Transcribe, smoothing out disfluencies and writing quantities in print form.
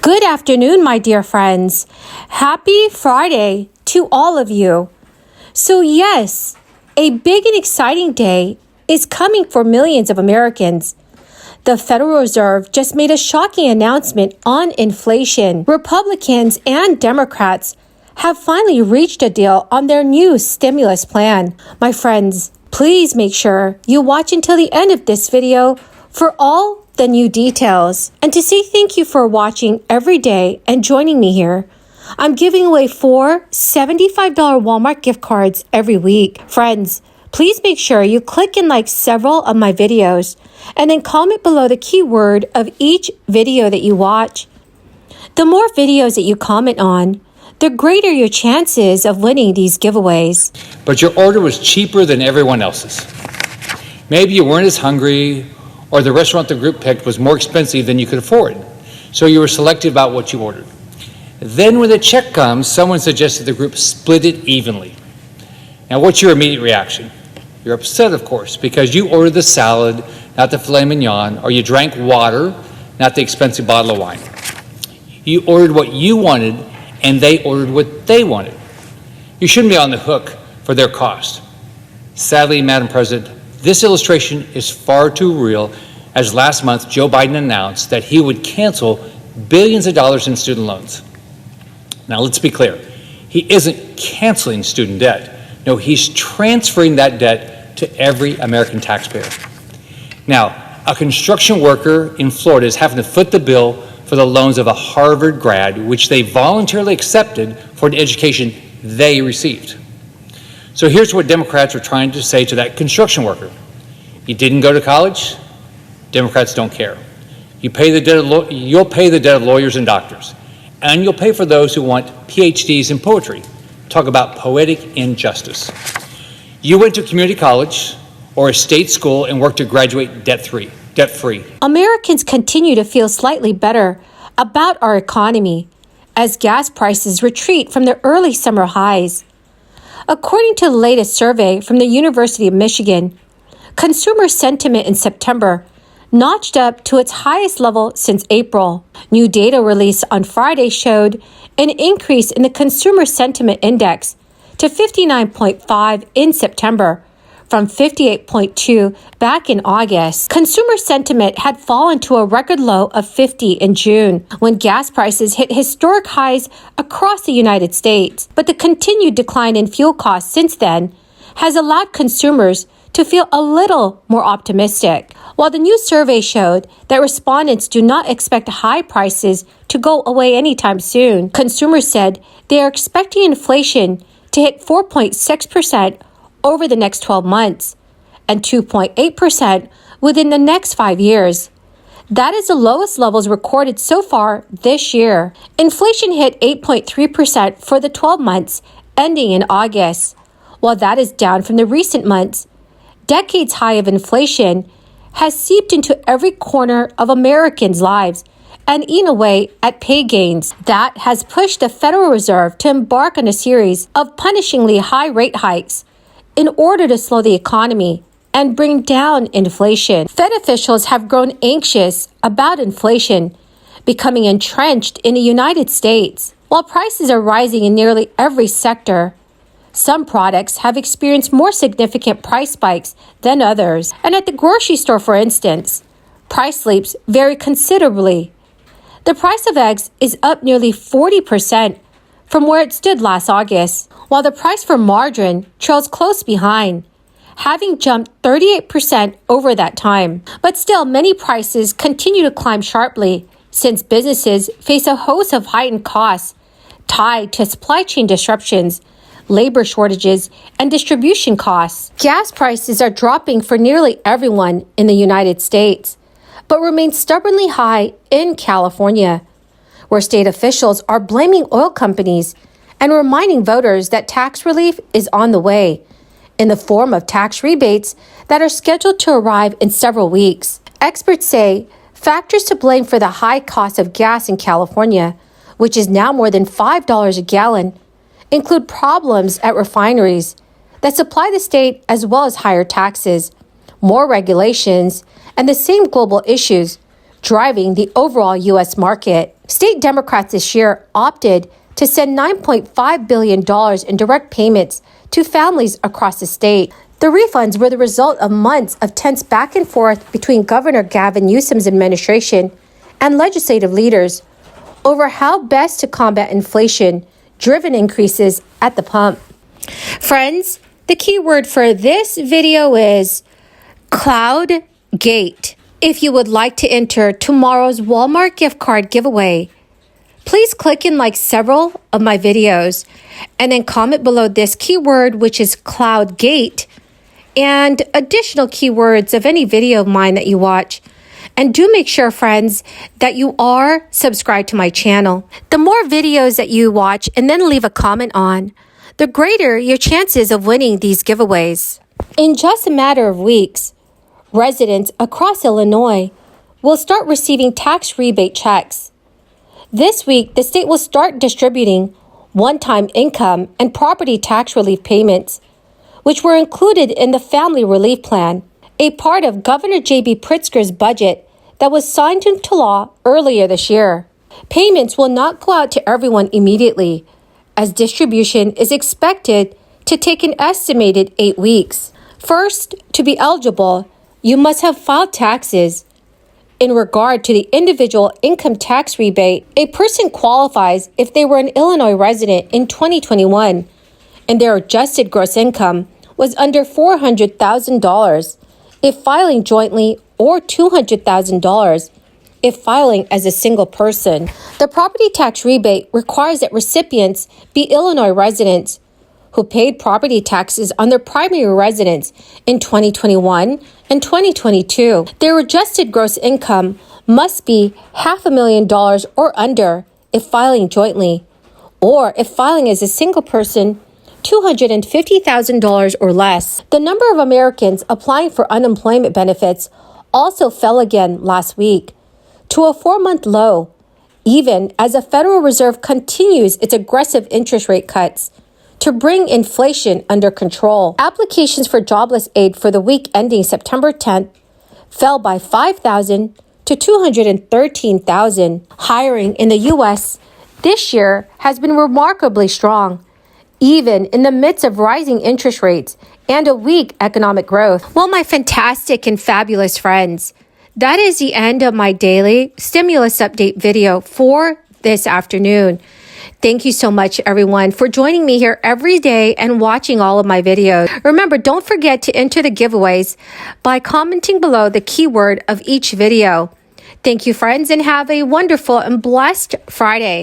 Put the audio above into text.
Good afternoon, my dear friends. Happy Friday to all of you. So yes, a big and exciting day is coming for millions of Americans. The Federal Reserve just made a shocking announcement on inflation. Republicans and Democrats have finally reached a deal on their new stimulus plan. My friends, please make sure you watch until the end of this video for all the new details. And to say thank you for watching every day and joining me here, I'm giving away 4 $75 Walmart gift cards every week. Friends, please make sure you click and like several of my videos and then comment below the keyword of each video that you watch. The more videos that you comment on, the greater your chances of winning these giveaways. But your order was cheaper than everyone else's. Maybe you weren't as hungry, or the restaurant the group picked was more expensive than you could afford, so you were selective about what you ordered. Then when the check comes, someone suggested the group split it evenly. Now what's your immediate reaction? You're upset, of course, because you ordered the salad, not the filet mignon, or you drank water, not the expensive bottle of wine. You ordered what you wanted, and they ordered what they wanted. You shouldn't be on the hook for their cost. Sadly, Madam President, this illustration is far too real, as last month Joe Biden announced that he would cancel billions of dollars in student loans. Now let's be clear, he isn't canceling student debt. No, he's transferring that debt to every American taxpayer. Now, a construction worker in Florida is having to foot the bill for the loans of a Harvard grad, which they voluntarily accepted for the education they received. So here's what Democrats are trying to say to that construction worker. You didn't go to college? Democrats don't care. You'll pay the debt of lawyers and doctors. And you'll pay for those who want PhDs in poetry. Talk about poetic injustice. You went to community college or a state school and worked to graduate debt-free. Americans continue to feel slightly better about our economy as gas prices retreat from their early summer highs. According to the latest survey from the University of Michigan, consumer sentiment in September notched up to its highest level since April. New data released on Friday showed an increase in the Consumer Sentiment Index to 59.5 in September, from 58.2 back in August. Consumer sentiment had fallen to a record low of 50 in June, when gas prices hit historic highs across the United States. But the continued decline in fuel costs since then has allowed consumers to feel a little more optimistic. While the new survey showed that respondents do not expect high prices to go away anytime soon, consumers said they are expecting inflation to hit 4.6% over the next 12 months and 2.8% within the next 5 years. That is the lowest levels recorded so far this year. Inflation hit 8.3% for the 12 months ending in August. While that is down from the recent months, decades high of inflation has seeped into every corner of Americans' lives and eaten away at pay gains. That has pushed the Federal Reserve to embark on a series of punishingly high rate hikes in order to slow the economy and bring down inflation. Fed officials have grown anxious about inflation becoming entrenched in the United States. While prices are rising in nearly every sector, some products have experienced more significant price spikes than others. And at the grocery store, for instance, price leaps vary considerably. The price of eggs is up nearly 40% from where it stood last August, while the price for margarine trails close behind, having jumped 38% over that time. But still, many prices continue to climb sharply since businesses face a host of heightened costs tied to supply chain disruptions, labor shortages, and distribution costs. Gas prices are dropping for nearly everyone in the United States, but remain stubbornly high in California, where state officials are blaming oil companies and reminding voters that tax relief is on the way in the form of tax rebates that are scheduled to arrive in several weeks. Experts say factors to blame for the high cost of gas in California, which is now more than $5 a gallon, include problems at refineries that supply the state, as well as higher taxes, more regulations, and the same global issues driving the overall U.S. market. State Democrats this year opted to send $9.5 billion in direct payments to families across the state. The refunds were the result of months of tense back and forth between Governor Gavin Newsom's administration and legislative leaders over how best to combat inflation-driven increases at the pump. Friends, the key word for this video is CloudGate. If you would like to enter tomorrow's Walmart gift card giveaway, please click and like several of my videos and then comment below this keyword, which is CloudGate, and additional keywords of any video of mine that you watch. And do make sure, friends, that you are subscribed to my channel. The more videos that you watch and then leave a comment on, the greater your chances of winning these giveaways. In just a matter of weeks, residents across Illinois will start receiving tax rebate checks. This week, the state will start distributing one-time income and property tax relief payments, which were included in the Family Relief Plan, a part of Governor J.B. Pritzker's budget that was signed into law earlier this year. Payments will not go out to everyone immediately, as distribution is expected to take an estimated 8 weeks. First, to be eligible, you must have filed taxes. In regard to the individual income tax rebate, a person qualifies if they were an Illinois resident in 2021 and their adjusted gross income was under $400,000 if filing jointly, or $200,000 if filing as a single person. The property tax rebate requires that recipients be Illinois residents who paid property taxes on their primary residence in 2021 and 2022. Their adjusted gross income must be $500,000 or under if filing jointly, or if filing as a single person, $250,000 or less. The number of Americans applying for unemployment benefits also fell again last week to a 4-month low, even as the Federal Reserve continues its aggressive interest rate cuts to bring inflation under control. Applications for jobless aid for the week ending September 10th fell by 5,000 to 213,000. Hiring in the U.S. this year has been remarkably strong, even in the midst of rising interest rates and a weak economic growth. Well, my fantastic and fabulous friends, that is the end of my daily stimulus update video for this afternoon. Thank you so much, everyone, for joining me here every day and watching all of my videos. Remember, don't forget to enter the giveaways by commenting below the keyword of each video. Thank you, friends, and have a wonderful and blessed Friday.